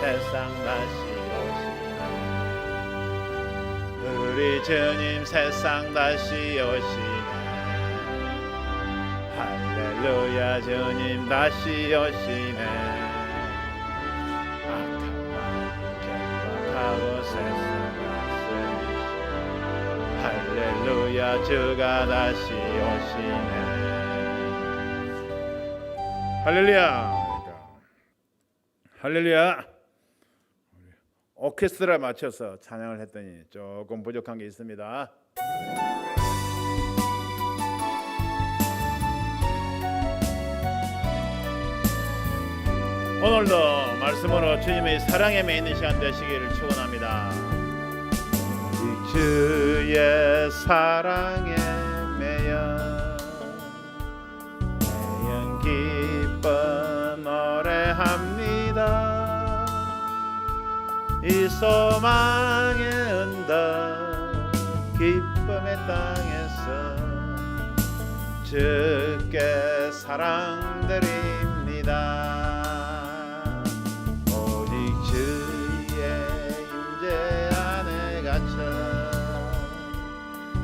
세상 다시 오시네. 우리 주님 세상 다시 오시네. 할렐루야 주님 다시 오시네. 악한 마음 결박하고 세상 다스리시네. 할렐루야 주가 다시 오시네. 할렐루야. 할렐루야. 오케스트라 맞춰서 찬양을 했더니 조금 부족한 게 있습니다. 오늘도 말씀으로 주님의 사랑에 매이는 시간 되시기를 축원합니다. 주의 사랑에 매여 기뻐 노래합니다. 이 소망의 언덕 기쁨의 땅에서 주께 사랑드립니다. 오직 주의 임재 안에 갇혀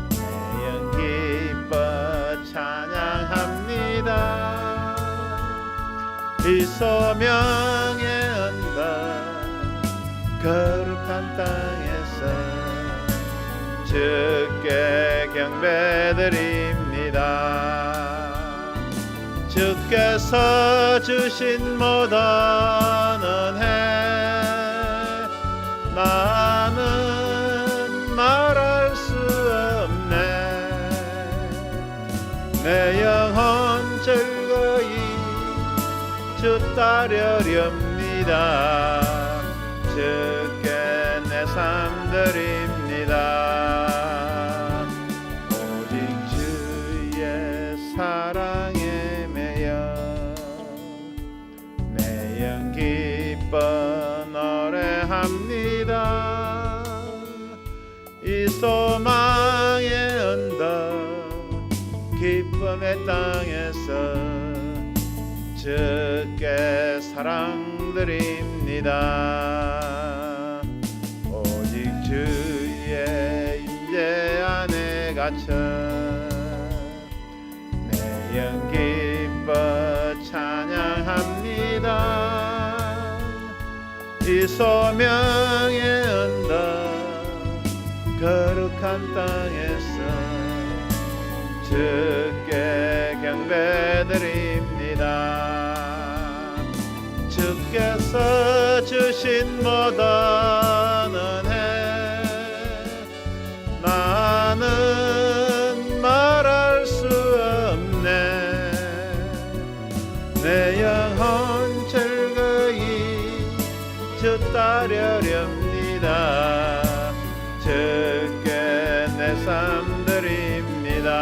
내 영 기뻐 찬양합니다. 이 소명의 언덕 거룩한 땅에서 주께 경배드립니다. 주께서 주신 모든 은혜 나는 말할 수 없네. 내 영혼 즐거이 주 따르렵니다. 주께 내 삶 드립니다. 오직 주의 사랑에 매여 내 영 기뻐 노래합니다. 이 소망의 언덕 기쁨의 땅에서 주께 사랑드립니다. 오직 주의 임재 안에 갇혀 내 영 기뻐 찬양합니다. 이 소명의 언덕 거룩한 땅에서 주께 경배드립니다. 주께서 주신 모든 은혜 나는 말할 수 없네. 내 영혼 즐거이 주 따르렵니다. 주께 내 삶 드립니다.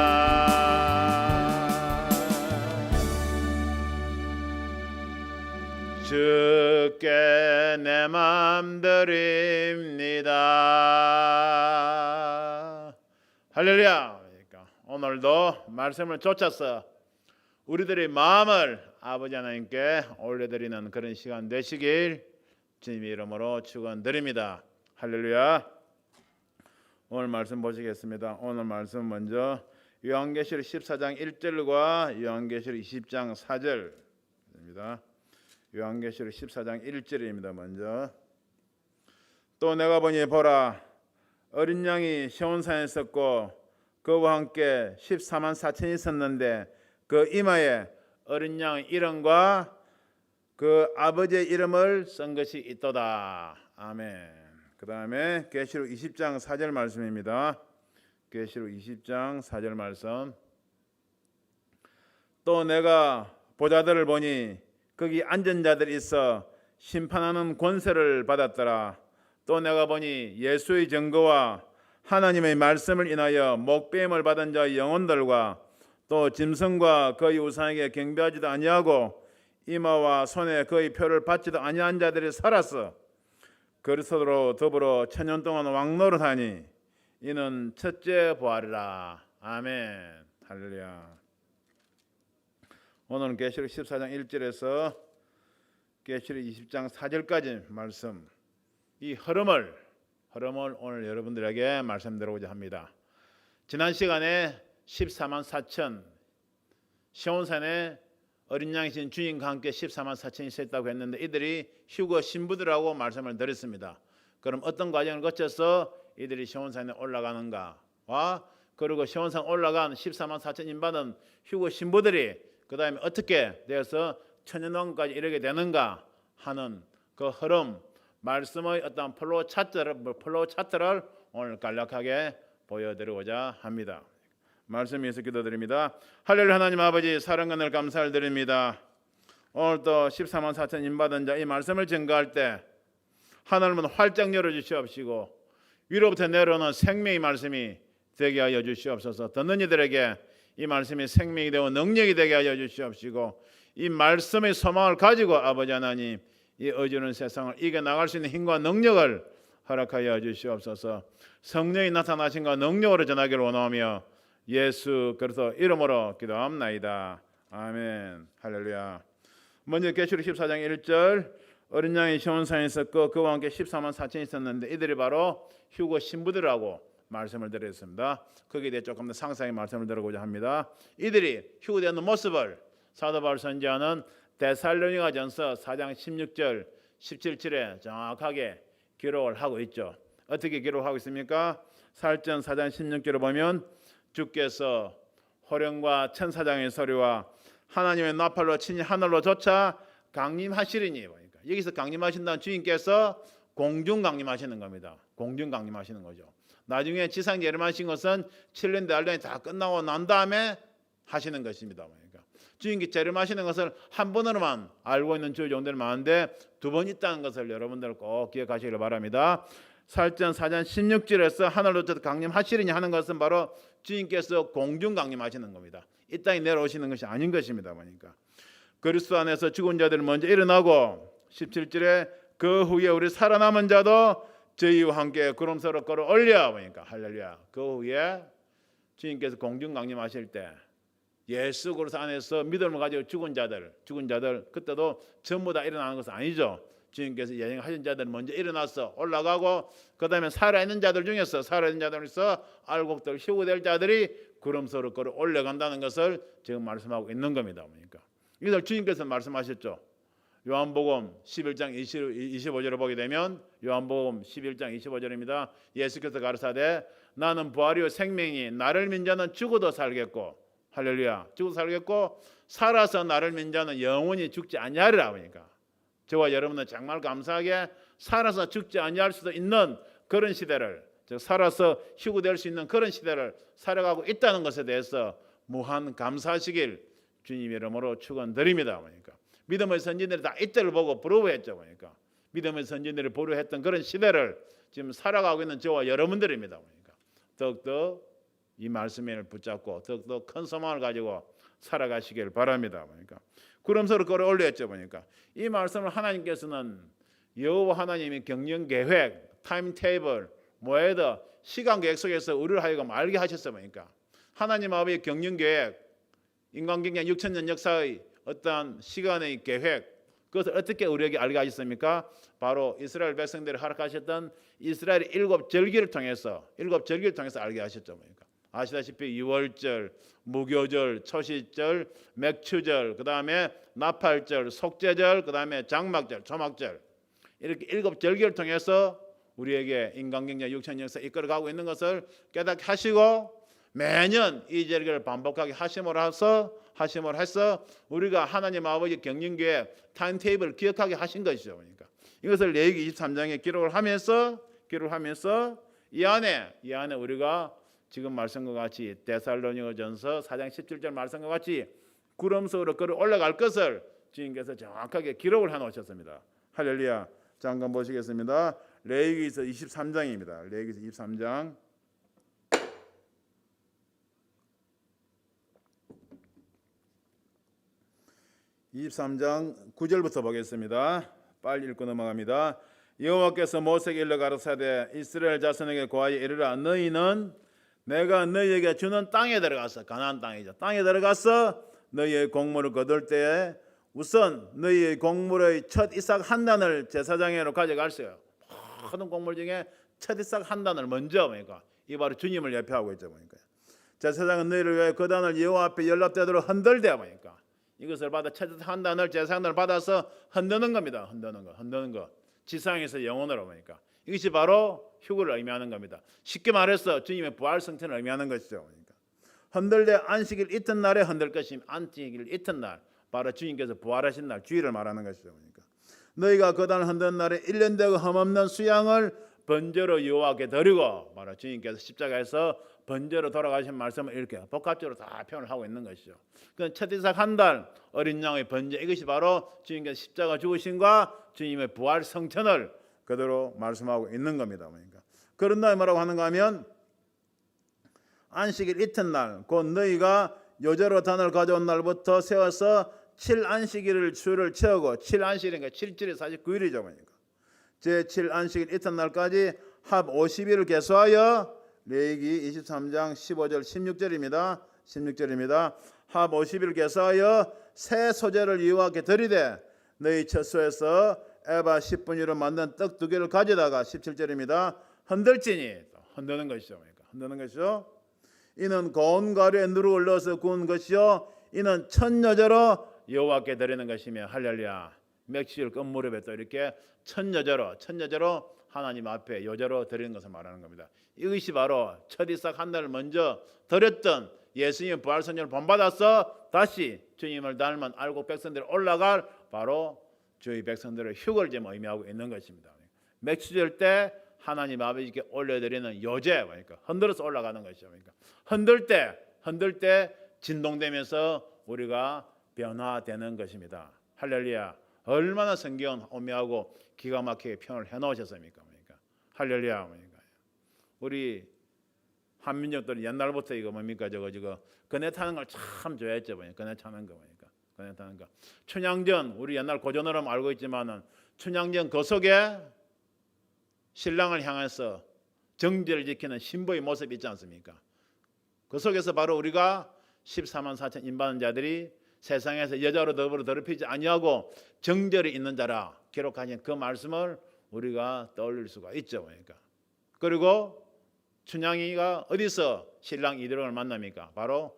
주께 내 맘 드립니다. 할렐루야. 그러니까 오늘도 말씀을 쫓아서 우리들의 마음을 아버지 하나님께 올려드리는 그런 시간 되시길 주님의 이름으로 축원드립니다. 할렐루야. 오늘 말씀 보시겠습니다. 오늘 말씀 먼저 요한계시록 14장 1절과 요한계시록 20장 4절입니다. 요한계시록 14장 1절입니다. 먼저 또 내가 보니 보라 어린 양이 시온산에 섰고 그와 함께 14만 4천이 있었는데 그 이마에 어린 양의 이름과 그 아버지의 이름을 쓴 것이 있도다. 아멘. 그 다음에 계시록 20장 4절 말씀입니다. 계시록 20장 4절 말씀. 또 내가 보좌들을 보니 거기 앉은 자들이 있어 심판하는 권세를 받았더라. 또 내가 보니 예수의 증거와 하나님의 말씀을 인하여 목배임을 받은 자의 영혼들과 또 짐승과 그의 우상에게 경배하지도 아니하고 이마와 손에 그의 표를 받지도 아니한 자들이 살았어. 그리스도로 더불어 천년 동안 왕노릇하니 이는 첫째 부활이라. 아멘. 할렐루야. 오늘은 계시록 14장 1절에서 계시록 20장 4절까지 말씀, 이 흐름을 오늘 여러분들에게 말씀드리고자 합니다. 지난 시간에 14만 4천 시온산에 어린 양이신 주님과 함께 14만 4천이 있었다고 했는데 이들이 휴거 신부들하고 말씀을 드렸습니다. 그럼 어떤 과정을 거쳐서 이들이 시온산에 올라가는가와 그리고 시온산 올라간 14만 4천 인받은 휴거 신부들이 그 다음에 어떻게 되어서 천연왕까지 이르게 되는가 하는 그 흐름, 말씀의 어떤 플로우 차트를 오늘 간략하게 보여드리고자 합니다. 말씀 위해서 기도드립니다. 할렐루야. 하나님 아버지, 사랑과 늘 감사를 드립니다. 오늘도 14만 4천 인받은 자 이 말씀을 증거할 때 하늘문 활짝 열어주시옵시고 위로부터 내려오는 생명의 말씀이 되게 하여 주시옵소서. 듣는 이들에게 이 말씀이 생명이 되고 능력이 되게 하여 주시옵시고 이 말씀의 소망을 가지고 아버지 하나님 이 어지러운 세상을 이겨나갈 수 있는 힘과 능력을 허락하여 주시옵소서. 성령이 나타나신 것 능력으로 전하기를 원하며 예수 그리스도 이름으로 기도합나이다. 아멘. 할렐루야. 먼저 계시록 14장 1절 어린 양이 시온산에 있었고 그와 함께 14만 4천이 있었는데 이들이 바로 휴거 신부들하고 말씀을 드렸습니다. 거기에 대해 조금 더 상세하게 말씀을 드리고자 합니다. 이들이 휴거되는 모습을 사도 바울 선지자는 데살로니가전서 4장 16절 17절에 정확하게 기록을 하고 있죠. 어떻게 기록하고 있습니까? 사전 4장 16절을 보면 주께서 호령과 천사장의 소리와 하나님의 나팔로 친히 하늘로 솟아 강림하시리니, 그러니까 여기서 강림하신다는 주님께서 공중 강림하시는 겁니다. 공중 강림하시는 거죠. 나중에 지상 예림하신 것은 7년 대환란이 다 끝나고 난 다음에 하시는 것입니다. 그러니까 주님께 재림하시는 것을 한 번으로만 알고 있는 주의 종들이 많은데 두 번 있다는 것을 여러분들 꼭 기억하시길 바랍니다. 사전 4장 16절에서 하늘로 강림하시리니 하는 것은 바로 주님께서 공중 강림하시는 겁니다. 이 땅에 내려오시는 것이 아닌 것입니다. 보니까 그리스도 안에서 죽은 자들은 먼저 일어나고 17절에 그 후에 우리 살아남은 자도 저희와 함께 구름서로 끌어올려 보니까 할렐루야. 그 후에 주님께서 공중 강림하실 때 예수 그리스도 안에서 믿음을 가지고 죽은 자들 그때도 전부 다 일어나는 것은 아니죠. 주님께서 예정하신 자들은 먼저 일어나서 올라가고 그 다음에 살아있는 자들 중에서 알곡들 휴거될 자들이 구름서로 걸어 올라간다는 것을 지금 말씀하고 있는 겁니다. 그러니까 이것을 주님께서 말씀하셨죠. 요한복음 11장 25절을 보게 되면 요한복음 11장 25절입니다. 예수께서 가르사대 나는 부활이요 생명이 나를 믿는 자는 죽어도 살겠고 할렐루야 죽어도 살겠고 살아서 나를 믿는 자는 영원히 죽지 아니하리라. 그러니까 저와 여러분은 정말 감사하게 살아서 죽지 아니할 수도 있는 그런 시대를, 즉 살아서 휴거될 수 있는 그런 시대를 살아가고 있다는 것에 대해서 무한 감사하시길 주님 이름으로 축원드립니다. 그러니까 믿음의 선진들이 다 이때를 보고 부러워했죠. 그러니까 믿음의 선진들이 부러워했던 그런 시대를 지금 살아가고 있는 저와 여러분들입니다. 그러니까 더욱더 이 말씀을 붙잡고 더욱더 큰 소망을 가지고 살아가시길 바랍니다. 그러니까 구름서로 끌어올렸죠. 보니까 이 말씀을 하나님께서는 여호와 하나님의 경영 계획, 타임 테이블, 모에더 시간 계획 속에서 우리를 하여금 알게 하셨어요. 보니까 하나님 아버지의 경영 계획, 인간경영 6,000년 역사의 어떠한 시간의 계획, 그것을 어떻게 우리에게 알게 하셨습니까? 바로 이스라엘 백성들이 허락하셨던 이스라엘의 일곱 절기를 통해서 알게 하셨죠. 보니까 아시다시피 유월절, 무교절, 초시절, 맥추절, 그 다음에 나팔절, 속죄절, 그 다음에 장막절, 초막절 이렇게 일곱 절기를 통해서 우리에게 인간경제 6천 역사 이끌어가고 있는 것을 깨닫게 하시고 매년 이 절기를 반복하게 하심으로 해서 우리가 하나님 아버지 경영계획 타임테이블을 기억하게 하신 것이죠. 그러니까 이것을 레위기 23장에 기록을 하면서 이 안에 우리가 지금 말씀과 같이 데살로니가전서 4장 17절 말씀과 같이 구름속으로 걸어 올라갈 것을 주님께서 정확하게 기록을 해놓으셨습니다. 할렐루야. 잠깐 보시겠습니다. 레위기서 23장입니다. 레위기서 23장 23장 9절부터 보겠습니다. 빨리 읽고 넘어갑니다. 여호와께서 모세에게 일러 가르치되 이스라엘 자손에게 고하여 이르라 너희는 내가 너희에게 주는 땅에 들어가서 가나안 땅이죠. 땅에 들어가서 너희의 곡물을 거둘 때에 우선 너희의 곡물의 첫 이삭 한 단을 제사장에로 가져갈세요. 모든 곡물 중에 첫 이삭 한 단을 먼저 보니까 이 바로 주님을 예표하고 있죠 보니까. 제사장은 너희를 위하여 그 단을 여호와 앞에 연락되도록 흔들대 보니까 이것을 받아 첫 이삭 한 단을 제사장을 받아서 흔드는 겁니다. 흔드는 거. 지상에서 영원으로 보니까 이것이 바로 휴거를 의미하는 겁니다. 쉽게 말해서 주님의 부활 성천을 의미하는 것이죠. 그러니까 흔들되 안식일 이튿날에 흔들 것이며 안식일 이튿날 바로 주님께서 부활하신 날 주일을 말하는 것이죠. 그러니까 너희가 그 단을 흔드는 날에 1년 되고 흠없는 수양을 번제로 여호와께 드리고 바로 주님께서 십자가에서 번제로 돌아가신 말씀을 이렇게 복합적으로 다 표현을 하고 있는 것이죠. 그 첫 이삭 한 달 어린 양의 번제 이것이 바로 주님께서 십자가 죽으심과 주님의 부활 성천을 그대로 말씀하고 있는 겁니다. 그러니까 그런 날이 뭐라고 하는가 하면 안식일 이튿날 곧 너희가 여제로 단을 가져온 날부터 세워서 7안식일을 주를 채우고 7안식일이니까 7절이 49일이죠. 그러니까 제7안식일 이튿날까지 합 50일을 계수하여 레위기 23장 15절 16절입니다. 합 50일을 계수하여 새 소재를 여호와께 드리되 너희 처소에서 에바 10분위로 만든 떡 2개를 가져다가 17절입니다. 흔들지니 흔드는 것이죠. 그러니까 흔드는 것이죠. 이는 고운 가루에 누룩을 넣어서 구운 것이요 이는 천여제로 여호와께 드리는 것이며 할렐루야. 맥주일 끝무렵에 또 이렇게 천여제로 하나님 앞에 여제로 드리는 것을 말하는 겁니다. 이것이 바로 첫 이삭 한 달을 먼저 드렸던 예수님의 부활 선언을 본받아서 다시 주님을 닮은 알곡 백성들이 올라갈 바로 저희 백성들의 휴거를 지금 의미하고 있는 것입니다. 맥주절 때 하나님 아버지께 올려드리는 요제, 그러니까 흔들어서 올라가는 것이죠. 그러니까 흔들 때 진동되면서 우리가 변화되는 것입니다. 할렐루야. 얼마나 성경은 오묘하고 기가 막히게 표현을 해놓으셨습니까? 그러니까 할렐루야. 그러니까 우리 한민족들은 옛날부터 이거 뭡니까 저거 그네 타는 걸 참 좋아했죠. 그네 타는 거 보니까 그네 타는 거. 춘향전 우리 옛날 고전으로 알고 있지만은 춘향전 그 속에 신랑을 향해서 정제를 지키는 신부의 모습이 있지 않습니까? 그 속에서 바로 우리가 14만 4천 인받은 자들이 세상에서 여자로 더불어 더럽히지 아니하고 정절이 있는 자라 기록하신 그 말씀을 우리가 떠올릴 수가 있죠. 그러니까 그리고 춘향이가 어디서 신랑 이드령을 만납니까? 바로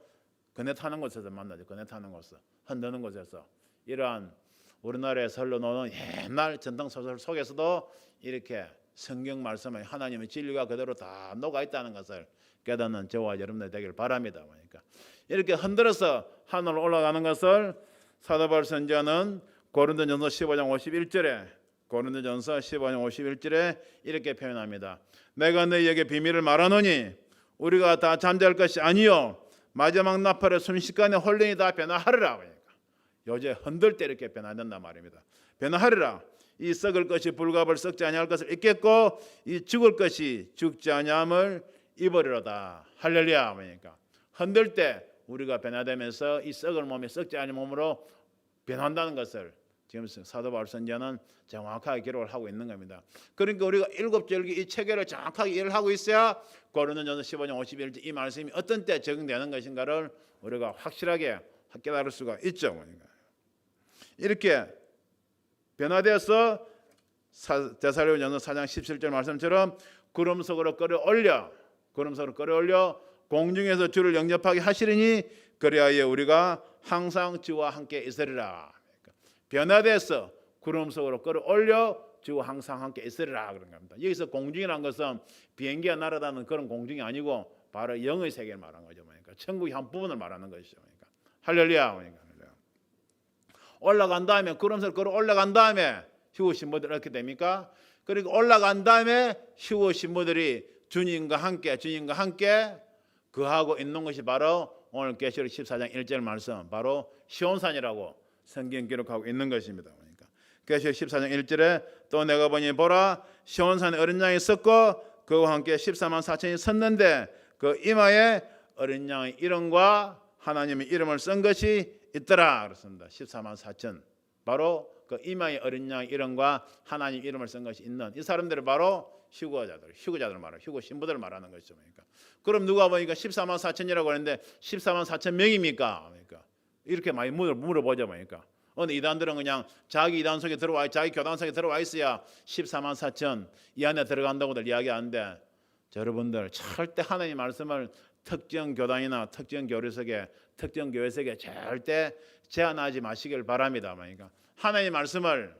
그네 타는 곳에서 만나죠. 그네 타는 곳에서 흔드는 곳에서 이러한 우리나라에서 흘러나오는 옛날 전통 소설 속에서도 이렇게 성경 말씀에 하나님의 진리가 그대로 다 녹아 있다는 것을 깨닫는 저와 여러분들 되길 바랍니다. 그러니까 이렇게 흔들어서 하늘로 올라가는 것을 사도 바울 선지자는 고린도전서 15장 51절에 이렇게 표현합니다. 내가 너희에게 비밀을 말하노니 우리가 다 잠잘 것이 아니요 마지막 나팔의 순식간에 홀령이 다 변화하리라. 그러니까 요새 흔들 때 이렇게 변화된단 말입니다. 변화하리라. 이 썩을 것이 불갑을 썩지 아니할 것을 잊겠고 이 죽을 것이 죽지 아니함을 입으리로다. 할렐루야. 그러니까 흔들 때 우리가 변화되면서 이 썩을 몸이 썩지 않은 몸으로 변한다는 것을 지금 사도 바울 선지자는 정확하게 기록을 하고 있는 겁니다. 그러니까 우리가 일곱 절기 이 체계를 정확하게 이해를 하고 있어야 고린도전서 15장 51절 이 말씀이 어떤 때 적용되는 것인가를 우리가 확실하게 깨달을 수가 있죠. 그러니까 이렇게 변화되어서 데살로니가전서 4장 17절 말씀처럼 구름 속으로 끌어올려 공중에서 주를 영접하게 하시리니 그리하여 우리가 항상 주와 함께 있으리라. 그러니까 변화돼서 구름 속으로 끌어올려 주와 항상 함께 있으리라 그런 겁니다. 여기서 공중이라는 것은 비행기가 날아다니는 그런 공중이 아니고 바로 영의 세계를 말하는 거죠. 그러니까 천국의 한 부분을 말하는 것이죠. 그러니까 할렐루야. 그러니까 올라간 다음에 구름 속으로 끌어올라간 다음에 휴거 신부들이 어떻게 됩니까? 그리고 올라간 다음에 휴거 신부들이 주님과 함께 그하고 있는 것이 바로 오늘 계시록 14장 1절 말씀 바로 시온산이라고 성경 기록하고 있는 것입니다. 그러니까 계시록 14장 1절에 또 내가 보니 보라 시온산에 어린 양이 섰고 그와 함께 14만 4천이 섰는데 그 이마에 어린 양의 이름과 하나님의 이름을 쓴 것이 있더라 그렇습니다. 14만 4천 바로 그 이마에 어린 양의 이름과 하나님 이름을 쓴 것이 있는 이 사람들이 바로 휴거자들 말하는 휴거 신부들을 말하는 것이죠. 그러니까 그럼 누가 보니까 14만 4천이라고 하는데 14만 4천 명입니까? 그러니까 이렇게 많이 물어보죠. 그러니까 어느 이단들은 그냥 자기 이단 속에 들어와, 자기 교단 속에 들어와 있어야 14만 4천 이 안에 들어간다고들 이야기하는데, 여러분들 절대 하나님 말씀을 특정 교단이나 특정 교회 속에, 특정 교회 속에 절대 제한하지 마시길 바랍니다. 그러니까 하나님 말씀을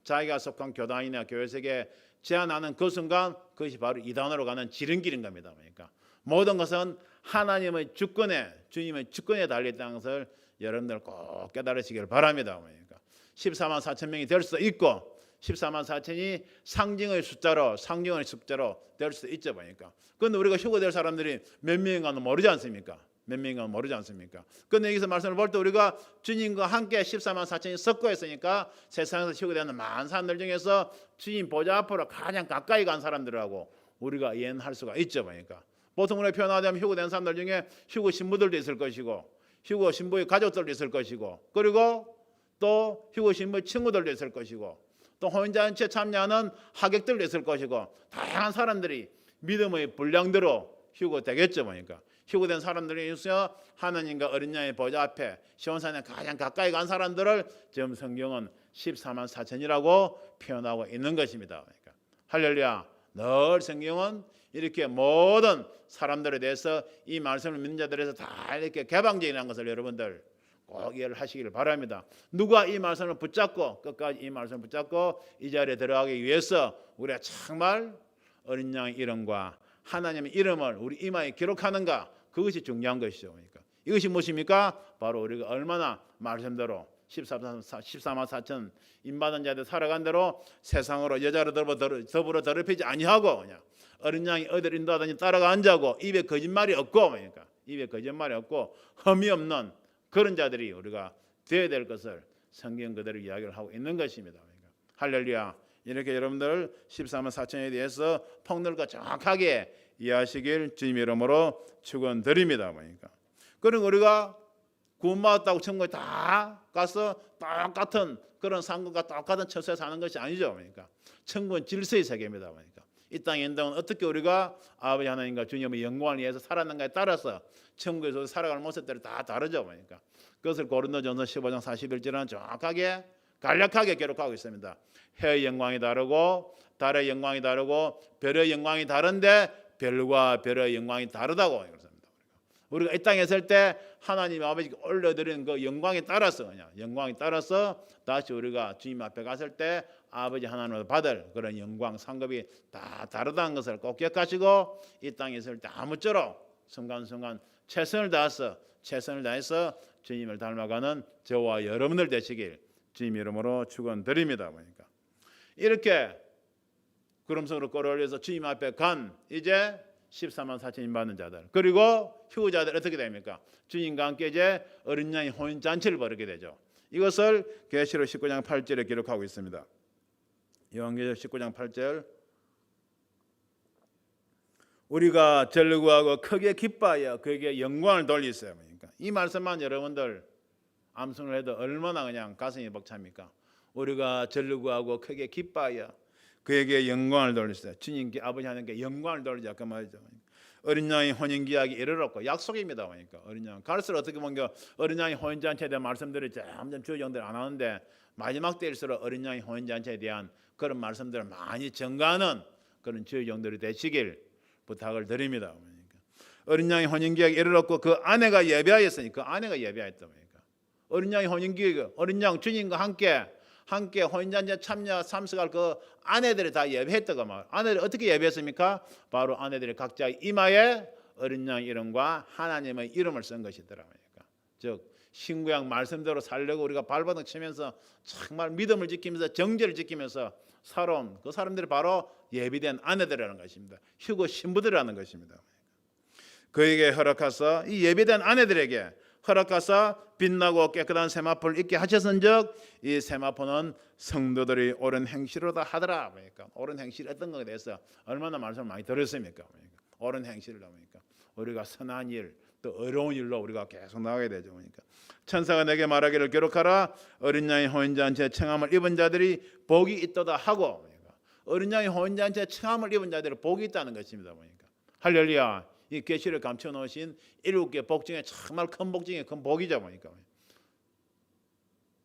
자기가 속한 교단이나 교회 속에 제한하는 그 순간 그것이 바로 이단으로 가는 지름길인 겁니다. 그러니까 모든 것은 하나님의 주권에, 주님의 주권에 달려있다는 것을 여러분들 꼭 깨달으시길 바랍니다. 그러니까 14만 4천 명이 될 수도 있고 14만 4천이 상징의 숫자로 될 수도 있죠. 보니까. 그런데 우리가 휴거될 사람들이 몇 명인가는 모르지 않습니까? 그런데 여기서 말씀을 볼 때 우리가 주님과 함께 14만 4천이 섞여 있으니까 세상에서 휴거되는 많은 사람들 중에서 주님 보좌 앞으로 가장 가까이 간 사람들하고 우리가 이해할 수가 있죠. 보니까. 보통 우리가 표현하자면 휴거된 사람들 중에 휴거 신부들도 있을 것이고, 휴거 신부의 가족들도 있을 것이고, 그리고 또 휴거 신부의 친구들도 있을 것이고, 또 혼인잔치에 참여하는 하객들도 있을 것이고, 다양한 사람들이 믿음의 분량대로 휴거되겠죠. 보니까 휴거된 사람들이 있어야 하나님과 어린 양의 보좌 앞에 시온산에 가장 가까이 간 사람들을 지금 성경은 14만 4천이라고 표현하고 있는 것입니다. 그러니까 할렐루야. 늘 성경은 이렇게 모든 사람들에 대해서 이 말씀을 믿는 자들에서 다 이렇게 개방적이라는 것을 여러분들 꼭 이해를 하시기를 바랍니다. 누가 이 말씀을 붙잡고 끝까지 이 말씀을 붙잡고 이 자리에 들어가기 위해서 우리가 정말 어린 양의 이름과 하나님의 이름을 우리 이마에 기록하는가, 그것이 중요한 것이죠. 그러니까 이것이 무엇입니까? 바로 우리가 얼마나 말씀대로 14만 4천 인받은 자들 살아간 대로 세상으로 여자로 더불어 더럽히지 아니하고 그냥 어린 양이 어디를 인도하더니 따라가 앉아고 입에 거짓말이 없고, 그러니까 입에 거짓말이 없고 흠이 없는 그런 자들이 우리가 되어야 될 것을 성경 그대로 이야기를 하고 있는 것입니다. 그러니까 할렐루야. 이렇게 여러분들 14만 4천에 대해서 폭넓고 정확하게 이해하시길 주님 이름으로 축원드립니다. 그러니까 그리고 우리가 구원받았다고 천국에 다 가서 똑같은 그런 상급과 똑같은 처소에 사는 것이 아니죠. 그러니까 천국은 질서의 세계입니다. 그러니까 이 땅의 인생은 어떻게 우리가 아버지 하나님과 주님의 영광을 위해서 살았는가에 따라서 천국에서 살아갈 모습들이 다 다르죠. 그러니까 그것을 고린도전서 15장 41절은 정확하게 간략하게 기록하고 있습니다. 해의 영광이 다르고 달의 영광이 다르고 별의 영광이 다른데 별과 별의 영광이 다르다고 그렇습니다. 우리가 이 땅에 있을 때 하나님 아버지께 올려드리는 그 영광에 따라서 다시 우리가 주님 앞에 갔을 때 아버지 하나님으로 받을 그런 영광 상급이 다 다르다는 것을 꼭 기억하시고 이 땅에 있을 때 아무쪼록 순간순간 최선을 다해서 주님을 닮아가는 저와 여러분들 되시길 주님 이름으로 축원드립니다. 그러니까 이렇게 구름성으로 끌어올려서 주님 앞에 간 이제 14만 4천인 받는 자들, 그리고 휴자들 어떻게 됩니까? 주님과 함께 이제 어린 양의 혼인 잔치를 벌이게 되죠. 이것을 계시록 19장 8절에 기록하고 있습니다. 요한계시록 19장 8절 우리가 절구하고 크게 기뻐하여 그에게 영광을 돌리세요. 그러니까 이 말씀만 여러분들 암송을 해도 얼마나 그냥 가슴이 벅찹니까? 우리가 절구하고 크게 기뻐하여 그에게 영광을 돌리세요. 주님께 아버지 하나님께 영광을 돌리자 그 말이죠. 어린 양의 혼인 기약이 이르렀고 약속입니다. 그러니까 어린 양 갈수록 어떻게 보면 어린 양의 혼인 잔치에 대한 말씀들이 점점 주의종들 안 하는데 마지막 때일수록 어린 양의 혼인 잔치에 대한 그런 말씀들을 많이 전가하는 그런 주의종들이 되시길 부탁을 드립니다. 그러니까 어린 양의 혼인 기약이 이르렀고 그 아내가 예배하였으니 그 아내가 예배했다. 그러니까 어린 양의 혼인 기약, 어린 양 주님과 함께 혼인잔치에 참석할 그 아내들이 다 예배했다고 말. 아내들이 어떻게 예배했습니까? 바로 아내들이 각자 이마에 어린 양 이름과 하나님의 이름을 쓴 것이더라고요. 즉 신구약 말씀대로 살려고 우리가 발버둥 치면서 정말 믿음을 지키면서 정죄를 지키면서 살아온 그 사람들이 바로 예비된 아내들이라는 것입니다. 휴거 신부들이라는 것입니다. 그에게 허락하사 이 예비된 아내들에게 허락하사 빛나고 깨끗한 세마포를 입게 하셨은즉 이 세마포는 성도들이 옳은 행실로다 하더라. 그러니까 옳은 행실 어떤 것에 대해서 얼마나 말씀을 많이 들었습니까? 그러니까 옳은 행실을 하니까 우리가 선한 일, 또 어려운 일로 우리가 계속 나가게 되죠. 그러니까 천사가 내게 말하기를 기록하라. 어린 양의 혼인잔치에 청함을 입은 자들이 복이 있도다 하고, 그러니까 어린 양의 혼인잔치에 청함을 입은 자들이 복이 있다는 것입니다. 그러니까 할렐루야. 이 계시를 감춰 놓으신 7개 복 중에 정말 큰 복 중에 큰 복이죠. 보니까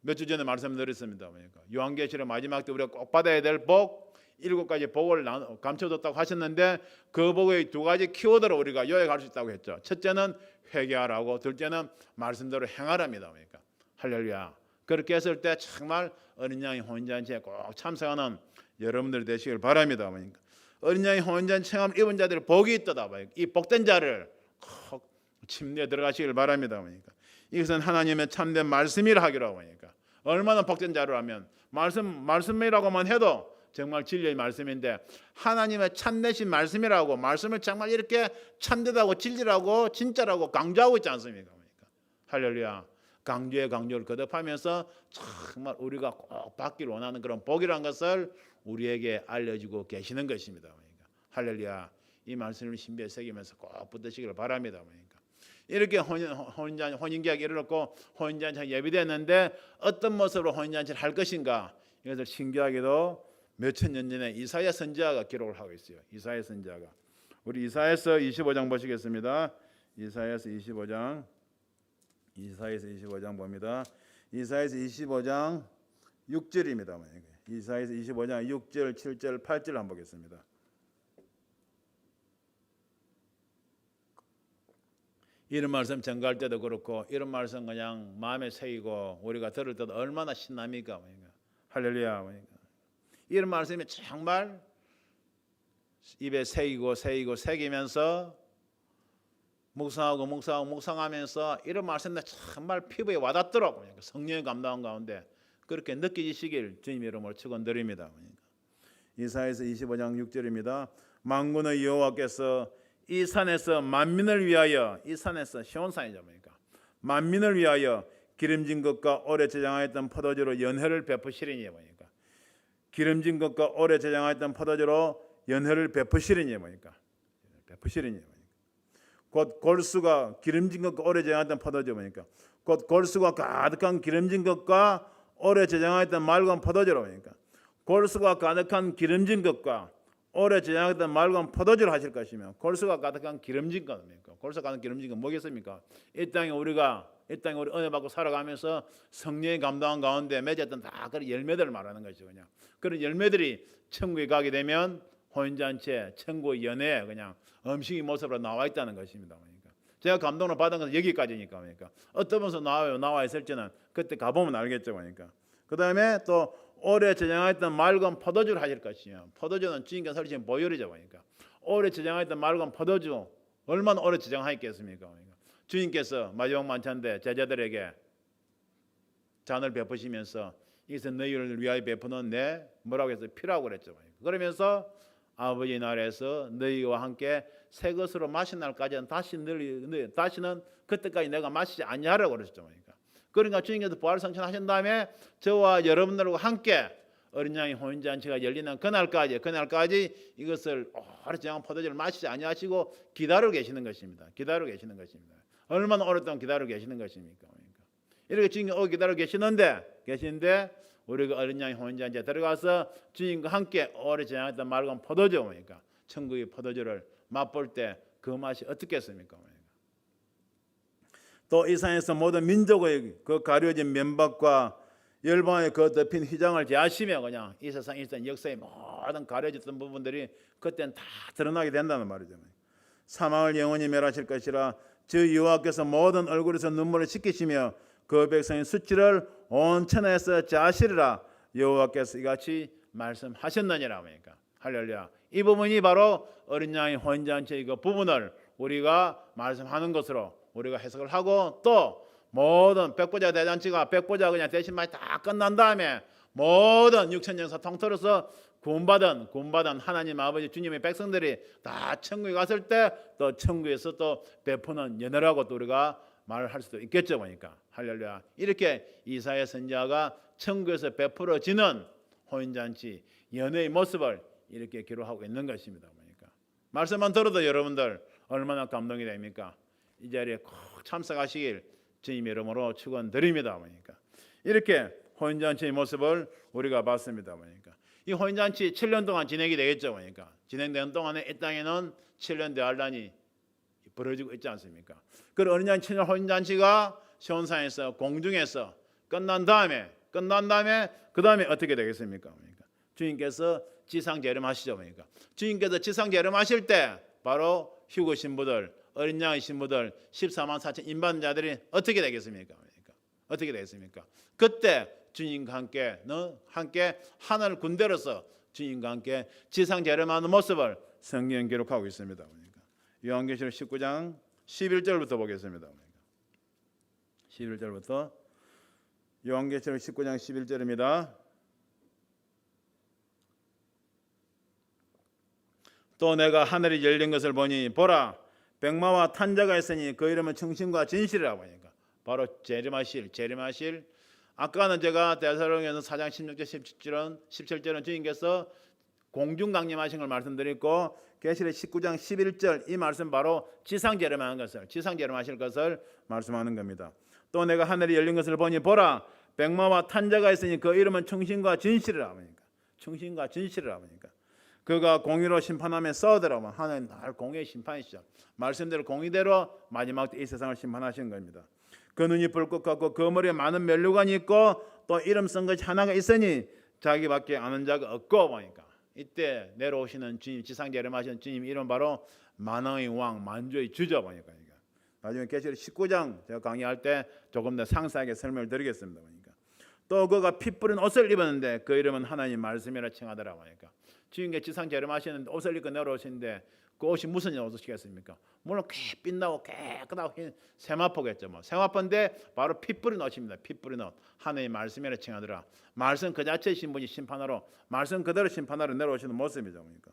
몇 주 전에 말씀드렸습니다. 그러니까 요한계시록 마지막 때 우리가 꼭 받아야 될 복 7가지 복을 감춰뒀다고 하셨는데 그 복의 2가지 키워드로 우리가 요약할 수 있다고 했죠. 첫째는 회개하라고, 둘째는 말씀대로 행하랍니다. 그러니까 할렐루야. 그렇게 했을 때 정말 어린 양의 혼인잔치에 꼭 참석하는 여러분들 되시길 바랍니다. 그러니까 어린 양의 혼인잔치 체험을 입은 자들이 복이 있다. 이 복된 자를 꼭 침례에 들어가시길 바랍니다. 그러니까 이것은 하나님의 참된 말씀이라 하기로 하고, 그러니까 얼마나 복된 자로 하면 말씀이라고만 해도 정말 진리의 말씀인데 하나님의 참되신 말씀이라고, 말씀을 정말 이렇게 참되다고 진리라고 진짜라고 강조하고 있지 않습니까? 그러니까 할렐루야. 강조에 강조를 거듭하면서 정말 우리가 꼭 받기를 원하는 그런 복이라는 것을 우리에게 알려주고 계시는 것입니다. 그러니까 할렐루야. 이 말씀을 신비에 새기면서 꼭 붙드시기를 바랍니다. 그러니까 이렇게 혼인계약이 이르렀고 혼인잔치가 예비됐는데 어떤 모습으로 혼인잔치를 할 것인가, 이것을 신기하게도 몇천 년 전에 이사야 선지자가 기록을 하고 있어요. 이사야 선지자가. 우리 이사야서 25장 보시겠습니다. 이사야서 25장 봅니다. 이사야서 25장 6절입니다. 이사야서 25장 6절, 7절, 8절 한번 보겠습니다. 이런 말씀 전가할 때도 그렇고 이런 말씀 그냥 마음에 새기고 우리가 들을 때도 얼마나 신납니까? 할렐루야. 이런 말씀이 정말 입에 새기면서 묵상하면서 이런 말씀이 정말 피부에 와닿도록 성령의 감동 가운데 그렇게 느껴지시길 주님 이름으로 축원드립니다. 이사야서 25장 6절입니다. 만군의 여호와께서 이 산에서 만민을 위하여, 이 산에서 시온산이죠. 그러니까 만민을 위하여 기름진 것과 오래 저장하였던 포도주로 연회를 베푸시리니, 그러니까 기름진 것과 오래 저장하였던 포도주로 연회를 베푸시리니, 그러니까 베푸시리니, 곧 골수가 기름진 것과 오래 저장하였던 포도주, 그러니까 곧 골수가 가득한 기름진 것과 오래 저장하였던 맑은 포도주로, 그러니까 골수가 가득한 기름진 것과 오래 저장했던 맑은 포도주를 하실 것이며, 골수가 가득한 기름진 겁니까? 골수가 가득한 기름진 건 뭐겠습니까? 이 땅에 우리 은혜 받고 살아가면서 성령의 감동한 가운데 맺었던 다 그런 열매들을 말하는 것이죠. 그냥 그런 열매들이 천국에 가게 되면 혼인잔치에 천국의 연회에 그냥 음식의 모습으로 나와 있다는 것입니다. 그러니까 제가 감동을 받은 것은 여기까지니까, 그러니까 어떤 분서 나와 있을지는 그때 가보면 알겠죠. 그러니까 그 다음에 또 오래 저장했던 맑은 포도주를 하실 것이며, 포도주는 주님께서 설치신 보혈이죠. 그러니까 오래 저장했던 맑은 포도주, 얼마나 오래 저장하였겠습니까? 그러니까 주님께서 마지막 만찬 때 제자들에게 잔을 베푸시면서 이것은 너희를 위하여 베푸는 내 뭐라고 해서 피라고 그랬죠. 그러면서 아버지 나라에서 너희와 함께 새 것으로 마신 날까지는 다시는 그때까지 내가 마시지 아니하라고 그랬죠. 그러니까 주님께서 부활성천 하신 다음에 저와 여러분들과 함께 어린 양의 혼인잔치가 열리는 그날까지 이것을 오래 저장한 포도주를 마시지 아니하시고 기다리고 계시는 것입니다. 얼마나 오랫동안 기다리고 계시는 것입니까? 그러니까 이렇게 주님께서 기다리고 계시는데 우리가 어린 양의 혼인잔치에 들어가서 주님과 함께 오래 저장했던 맑은 포도주, 그러니까 천국의 포도주를 맛볼 때 그 맛이 어떻겠습니까? 또 이 산에서 모든 민족의 그 가려진 면박과 열방의 그 덮인 휘장을 제하시며 그냥 이 세상 일단 역사의 모든 가려졌던 부분들이 그때는 다 드러나게 된다는 말이죠. 사망을 영원히 멸하실 것이라 주 여호와께서 모든 얼굴에서 눈물을 씻기시며 그 백성의 수치를 온 천하에서 제하시리라 여호와께서 이같이 말씀하셨느니라. 그러니까 할렐루야. 이 부분이 바로 어린 양의 혼인잔치의 그 부분을 우리가 말씀하는 것으로 우리가 해석을 하고, 또 모든 백보자 대잔치가 백보자 그냥 대신 말이 다 끝난 다음에 모든 6천년사 통틀어서 구원받은 하나님 아버지 주님의 백성들이 다 천국에 갔을 때 또 천국에서 또 베푸는 연회라고 또 우리가 말을 할 수도 있겠죠. 그러니까 할렐루야. 이렇게 이사야 선지자가 천국에서 베풀어지는 혼인잔치 연회의 모습을 이렇게 기록하고 있는 것입니다. 그러니까 말씀만 들어도 여러분들 얼마나 감동이 됩니까? 이 자리에 꼭 참석하시길 주님의 이름으로 축원드립니다. 그러니까 이렇게 혼인잔치의 모습을 우리가 봤습니다. 그러니까 이 혼인잔치 7년 동안 진행이 되겠죠. 그러니까 진행되는 동안에 이 땅에는 7년 대환란이 벌어지고 있지 않습니까? 그 어린 양 7년 혼인잔치가 시온산에서 공중에서 끝난 다음에 그 다음에 어떻게 되겠습니까? 그러니까 주님께서 지상 재림하시죠. 그러니까 주님께서 지상 재림하실 때 바로 휴거 신부들, 어린 양의 신부들 14만 4천 인받은 자들이 어떻게 되겠습니까? 그러니까 어떻게 되겠습니까? 그때 주님과 함께 하늘 군대로서 주님과 함께 지상 재림하는 모습을 성경 기록하고 있습니다. 그러니까 요한계시록 19장 11절부터 보겠습니다. 그러니까 11절부터 요한계시록 19장 11절입니다. 또 내가 하늘이 열린 것을 보니 보라 백마와 탄 자가 있으니 그 이름은 충신과 진실이라고 하니까 바로 재림하실 아까는 제가 데살로니가서 4장 16절 17절은 주님께서 공중 강림하신 걸 말씀드렸고 계시록 19장 11절 이 말씀 바로 지상 재림하실 것을 말씀하는 겁니다. 또 내가 하늘이 열린 것을 보니 보라 백마와 탄 자가 있으니 그 이름은 충신과 진실이라 하니까 그가 공의로 심판하며 싸우더라고. 하나님 날 공의의 심판이시죠. 말씀대로 공의대로 마지막 때 이 세상을 심판하시는 겁니다. 그 눈이 불꽃 같고 그 머리에 많은 면류관이 있고 또 이름 쓴 것이 하나가 있으니 자기밖에 아는 자가 없고 보니까 이때 내려오시는 주님 지상 재림하시는 주님 이름 바로 만왕의 왕 만주의 주죠 보니까 나중에 계시록 19장 제가 강의할 때 조금 더 상세하게 설명을 드리겠습니다. 보니까 또 그가 피 뿌린 옷을 입었는데 그 이름은 하나님 말씀이라 칭하더라고 하니까 주님께 지상 재림하시는데 옷을 입고 내려오시는데 그 옷이 무슨 옷이겠습니까? 물론 빛나고 깨끗하고 흰 세마포겠죠. 세마포인데 바로 피 뿌린 옷입니다. 피 뿌린 옷. 하나님 말씀이라 칭하더라. 말씀 그 자체이신 분이 심판하러 말씀 그대로 심판하러 내려오시는 모습이죠. 그러니까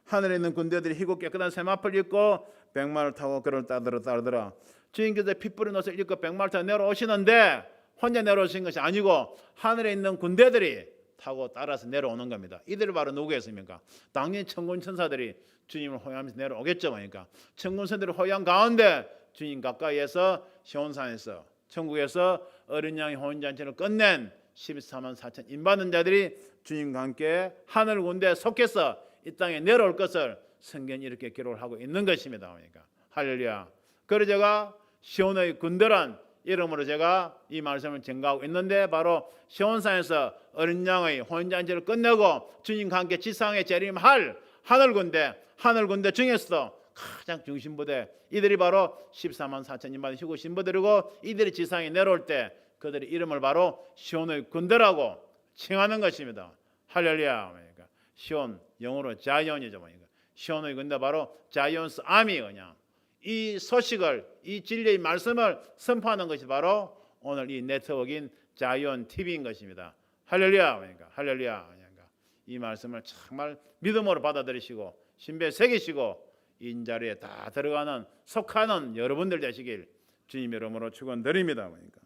하늘에 있는 군대들이 희고 깨끗한 세마포를 입고 백마를 타고 그를 따르더라. 주님께서 피 뿌린 옷을 입고 백마를 타고 내려오시는데 혼자 내려오신 것이 아니고 하늘에 있는 군대들이 타고 따라서 내려오는 겁니다. 이들이 바로 누구였습니까? 당연히 천군 천사들이 주님을 호위하면서 내려오겠죠. 그러니까 천군 천사들이 호위한 가운데 주님 가까이에서 시온산에서 천국에서 어린 양의 혼인잔치를 끝낸 14만 4천 인받은 자들이 주님과 함께 하늘 군대에 속해서 이 땅에 내려올 것을 성경이 이렇게 기록을 하고 있는 것입니다. 그러니까 할렐루야. 그래서 제가 시온의 군대란 이름으로 제가 이 말씀을 전가하고 있는데 바로 시온산에서 어린 양의 혼인잔치를 끝내고 주님과 함께 지상에 재림할 하늘 군대 중에서도 가장 중심부대 이들이 바로 14만 4천 받은 휴거 신부들이고 이들이 지상에 내려올 때 그들의 이름을 바로 시온의 군대라고 칭하는 것입니다. 할렐루야. 그러니까 시온 영어로 자이언이죠. 그러니까 시온의 군대 바로 자이언스 아미 그냥 이 소식을 이 진리의 말씀을 선포하는 것이 바로 오늘 이 네트워크인 자이언 TV인 것입니다. 할렐루야. 그러니까 할렐루야. 그러니까 이 말씀을 정말 믿음으로 받아들이시고 신비에 새기시고 인자리에 다 들어가는 속하는 여러분들 되시길 주님 이름으로 축원드립니다. 그러니까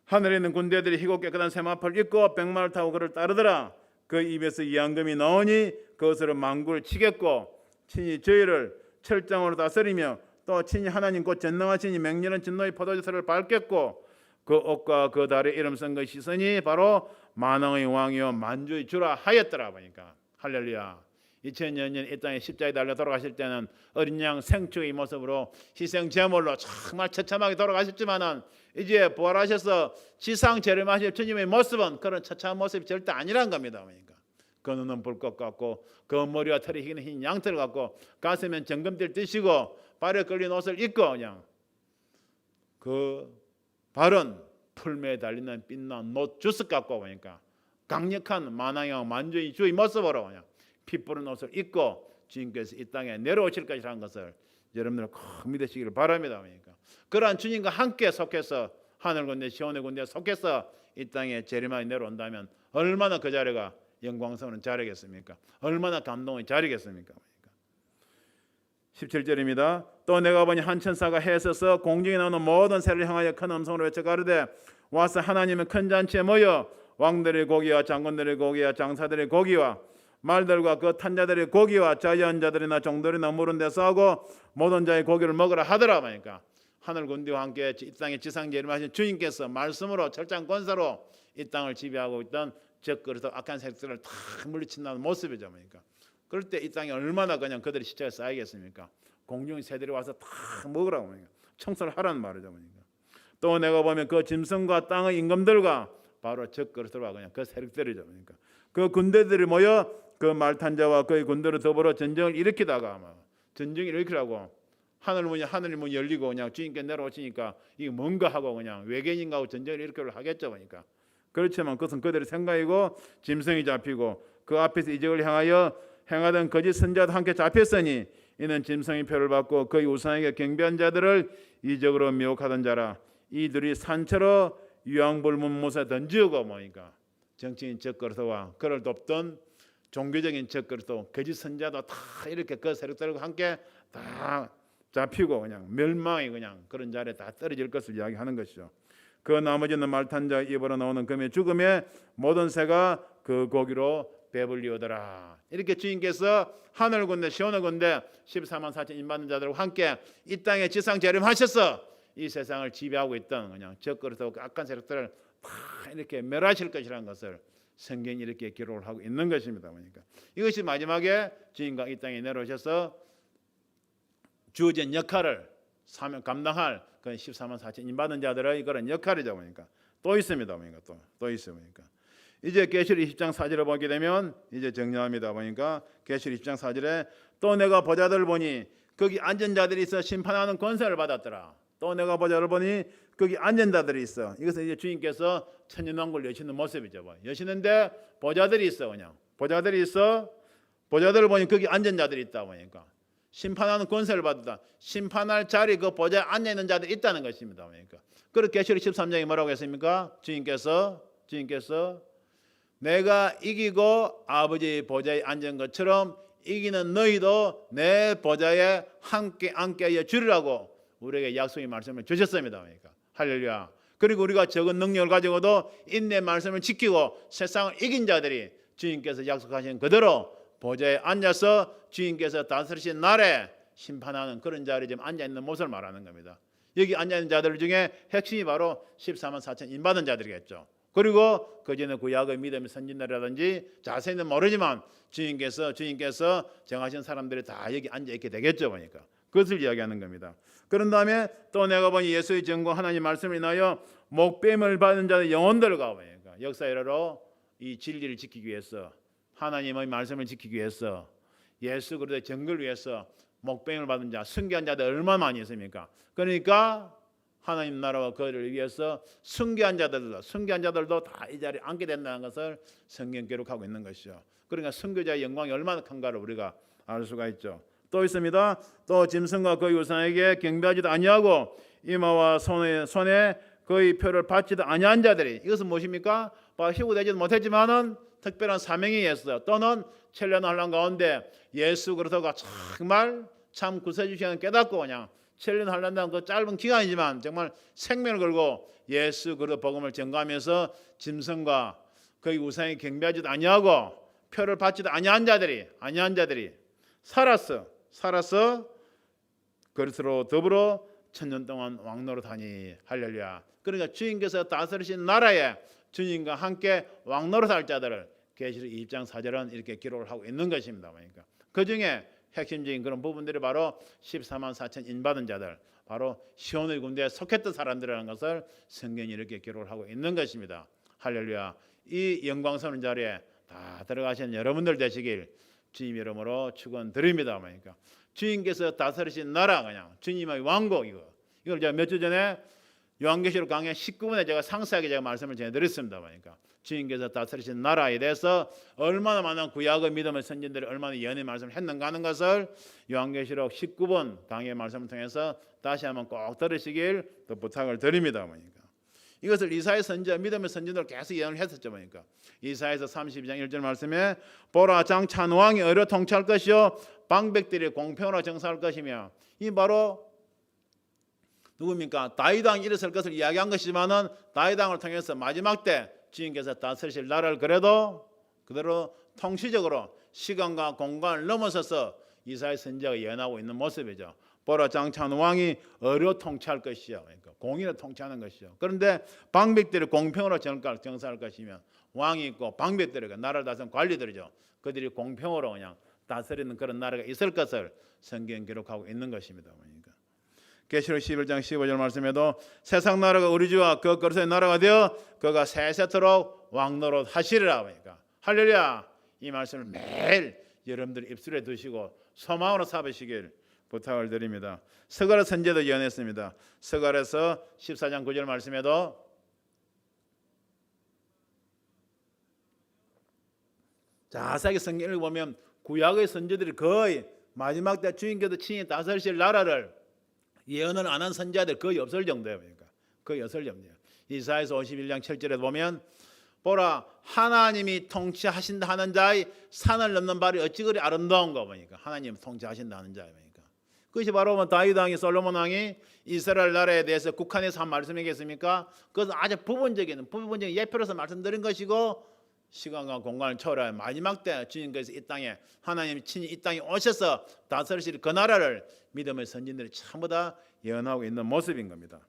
하늘에 있는 군대들이 희고 깨끗한 세마포를 입고 백마를 타고 그를 따르더라. 그 입에서 이앙금이 나오니 그것으로 만구를 치겠고 친히 저희를 철장으로 다스리며 또 친히 하나님 곧 전능하시니 맹렬한 진노의 포도주서를 밟겠고 그 옷과 그 달에 이름 쓴 것이 있으니 바로 만왕의 왕이요 만주의 주라 하였더라. 보니까 할렐루야. 2000년 이 땅에 십자가에 달려 돌아가실 때는 어린 양 생축의 모습으로 희생 제물로 정말 처참하게 돌아가셨지만은 이제 부활하셔서 지상 재림하실 주님의 모습은 그런 처참한 모습이 절대 아니란 겁니다. 그러니까 그 눈은 불꽃 같고 그 머리와 털이 흰 양털 같고 가슴엔 정금띠를 띠시고 발에 걸린 옷을 입고 그냥 그 발은 풀매에 달리는 빛난 못 주스 같고 그러니까 강력한 만왕의 만주의 주의 모습으로 그냥 피 뿌린 옷을 입고 주님께서 이 땅에 내려오실 것이라는 것을 여러분들 꼭 믿으시기를 바랍니다. 그러니까 그러한 주님과 함께 속해서 하늘 군대 시온의 군대에 속해서 이 땅에 재림하게 내려온다면 얼마나 그 자리가 영광스러운 자리겠습니까? 얼마나 감동의 자리겠습니까? 17절입니다. 또 내가 보니 한 천사가 해에 서서 공중에 나오는 모든 새를 향하여 큰 음성으로 외쳐 가르되 와서 하나님의 큰 잔치에 모여 왕들의 고기와 장군들의 고기와 장사들의 고기와 말들과 그 탄자들의 고기와 자유한 자들이나 종들이나 물은 데서 하고 모든 자의 고기를 먹으라 하더라. 하니까 하늘 군대와 함께 이 땅에 지상 재림하신 주님께서 말씀으로 철장 권세로 이 땅을 지배하고 있던 적그리스도 악한 색들을 다 물리친다는 모습이죠. 그러니까 그럴 때 이 땅에 얼마나 그냥 그들의 시체가 쌓이겠습니까? 공중의 새들이 와서 다 먹으라고 그러니까 청소를 하라는 말이죠. 그러니까 또 내가 보면 그 짐승과 땅의 임금들과 바로 적그리스도와 그냥 그 세력들이죠. 그러니까 그 군대들이 모여 그 말탄자와 그의 군대로 더불어 전쟁을 일으키다가 전쟁을 일으키라고 하늘문이 열리고 그냥 주님께 내려오시니까 이게 뭔가 하고 그냥 외계인과 전쟁을 일으키려 하겠죠. 그러니까 그렇지만 그것은 그들의 생각이고 짐승이 잡히고 그 앞에서 이적을 향하여 행하던 거짓 선자도 함께 잡혔으니 이는 짐승의 표를 받고 그의 우상에게 경배한 자들을 이적으로 미혹하던 자라. 이들이 산채로 유황불문못에 던지고 뭐니까 정치인 적그리스도와 그를 돕던 종교적인 적그리스도 거짓 선자도 다 이렇게 그 세력들과 함께 다 잡히고 그냥 멸망이 그냥 그런 자리에 다 떨어질 것을 이야기하는 것이죠. 그 나머지는 말탄자 입으로 나오는 금의 죽음에 모든 새가 그 고기로 배불리오더라. 이렇게 주님께서 하늘 군대 시온의 군대 14만 4천 인받는 자들과 함께 이 땅에 지상 재림하셔서 이 세상을 지배하고 있던 그냥 적그리스도 악한 세력들을 다 이렇게 멸하실 것이라는 것을 성경이 이렇게 기록을 하고 있는 것입니다. 그러니까 이것이 마지막에 주님과 이 땅에 내려오셔서 주어진 역할을 감당할 그 14만 4천 인받은 자들의 그런 역할이죠. 그러니까 또 있습니다. 그러니까 또 있습니다. 이제 계시록 20장 4절을 보게 되면 이제 정리합니다. 보니까 계시록 20장 4절에 또 내가 보자들 보니 거기 앉은 자들이 있어 심판하는 권세를 받았더라. 또 내가 보자들 보니 거기 앉은 자들이 있어. 이것은 이제 주님께서 천년왕국을 여시는 모습이죠. 여시는데 보자들이 있어. 그냥 보자들이 있어. 보자들을 보니 거기 앉은 자들이 있다. 보니까 심판하는 권세를 받았다. 심판할 자리 그 보좌에 앉아 있는 자들이 있다는 것입니다. 그러니까 그렇게 계시록 13장에 뭐라고 했습니까? 주님께서 내가 이기고 아버지 보좌에 앉은 것처럼 이기는 너희도 내 보좌에 함께 앉게 주리라고 우리에게 약속의 말씀을 주셨습니다. 그러니까 할렐루야. 그리고 우리가 적은 능력을 가지고도 인내 말씀을 지키고 세상을 이긴 자들이 주님께서 약속하신 그대로 보좌에 앉아서 주님께서 다스리신 날에 심판하는 그런 자리에 지금 앉아있는 모습을 말하는 겁니다. 여기 앉아있는 자들 중에 핵심이 바로 14만 4천 인받은 자들이겠죠. 그리고 그 전에 구약의 믿음의 선진들이라든지 자세히는 모르지만 주님께서 정하신 사람들이 다 여기 앉아있게 되겠죠. 그러니까 그것을 이야기하는 겁니다. 그런 다음에 또 내가 보니 예수의 정과 하나님 말씀을 인하여 목뱀을 받은 자의 영혼들과 그러니까 역사 일화로 이 진리를 지키기 위해서 하나님의 말씀을 지키기 위해서 예수 그리스도의 정글을 위해서 목뱀을 받은 자 순교한 자들 얼마나 많이 있습니까? 그러니까 하나님 나라와 그를 위해서 순교한 자들도 다 이 자리에 앉게 된다는 것을 성경 기록하고 있는 것이죠. 그러니까 순교자의 영광이 얼마나 큰가를 우리가 알 수가 있죠. 또 있습니다. 또 짐승과 그의 우상에게 경배하지도 아니하고 이마와 손에 그의 표를 받지도 아니한 자들이 이것은 무엇입니까? 희구되지도 못했지만은 특별한 사명이 있어. 또는 천년환란 가운데 예수 그리스도가 정말 참 구세주시는 깨닫고 그냥 천년환란이라는 그 짧은 기간이지만 정말 생명을 걸고 예수 그리스도 복음을 전가하면서 짐승과 그의 우상에 경배하지도 아니하고 표를 받지도 아니한 자들이 살았어 그리스도로 더불어 천년 동안 왕노릇하니 할렐루야. 그러니까 주님께서 다스리신 나라에 주님과 함께 왕노릇할 자들을 계시록 20장 4절은 이렇게 기록을 하고 있는 것입니다. 그러니까 그 중에 핵심적인 그런 부분들이 바로 14만 4천 인받은 자들, 바로 시온의 군대에 속했던 사람들이라는 것을 성경이 이렇게 기록을 하고 있는 것입니다. 할렐루야. 이 영광스러운 자리에 다 들어가신 여러분들 되시길 주님 이름으로 축원드립니다. 그러니까 주님께서 다스리신 나라, 그냥 주님의 왕국, 이걸 제가 몇 주 전에 요한계시록 강의 19분에 제가 상세하게 제가 말씀을 전해드렸습니다. 그러니까 주님께서 다스리신 나라에 대해서 얼마나 많은 구약의 믿음의 선진들이 얼마나 예언의 말씀을 했는가 하는 것을 요한계시록 19분 강의 말씀을 통해서 다시 한번 꼭 들으시길 또 부탁을 드립니다. 그러니까 이것을 이사야 선지자 믿음의 선진들 계속 예언을 했었죠. 그러니까 이사야서 32장 1절 말씀에 보라 장찬 왕이 의로 통치할 것이요 방백들이 공평으로 정사할 것이며, 이 바로 누굽니까? 다윗 왕이 일어설 것을 이야기한 것이지만은 다윗 왕을 통해서 마지막 때 주님께서 다스리실 나라를 그래도 그대로 통치적으로 시간과 공간을 넘어서서 이사야 선지자가 예언하고 있는 모습이죠. 보라 장찬 왕이 의로 통치할 것이요, 그러니까 공의로 통치하는 것이요. 그런데 방백들이 공평으로 정사할 것이면 왕이 있고 방백들이 나라를 다스리는 관리들이죠. 그들이 공평으로 그냥 다스리는 그런 나라가 있을 것을 성경 기록하고 있는 것입니다. 그러니까 계시록 11장 15절 말씀에도 세상 나라가 우리 주와 그 그리스도의 나라가 되어 그가 세세토록 왕노릇 하시리라. 그러니까 할렐루야. 이 말씀을 매일 여러분들 입술에 두시고 소망으로 삼으시길 부탁을 드립니다. 스가랴 선지자도 예언했습니다. 스가랴서 14장 9절 말씀에도 자세하게 성경을 보면 구약의 선지자들이 거의 마지막 때 주님께서 친히 다스리실 나라를 예언을 안 한 선지자들 거의 없을 정도예요. 그러니까 거의 없을 정도예요. 이사야서 51장 7절에 보면 보라 하나님이 통치하신다 하는 자의 산을 넘는 발이 어찌 그리 아름다운가 보니까 하나님 통치하신다 하는 자예요. 그러니까 그것이 바로 다윗 왕이 솔로몬 왕이 이스라엘 나라에 대해서 국한에서 한 말씀이겠습니까? 그것은 아주 부분적인 예표로서 말씀드린 것이고 시간과 공간을 초월해 마지막 때 주님께서 이 땅에 하나님이 친히 이 땅에 오셔서 다스리실 그 나라를 믿음의 선진들이 전부 다 예언하고 있는 모습인 겁니다.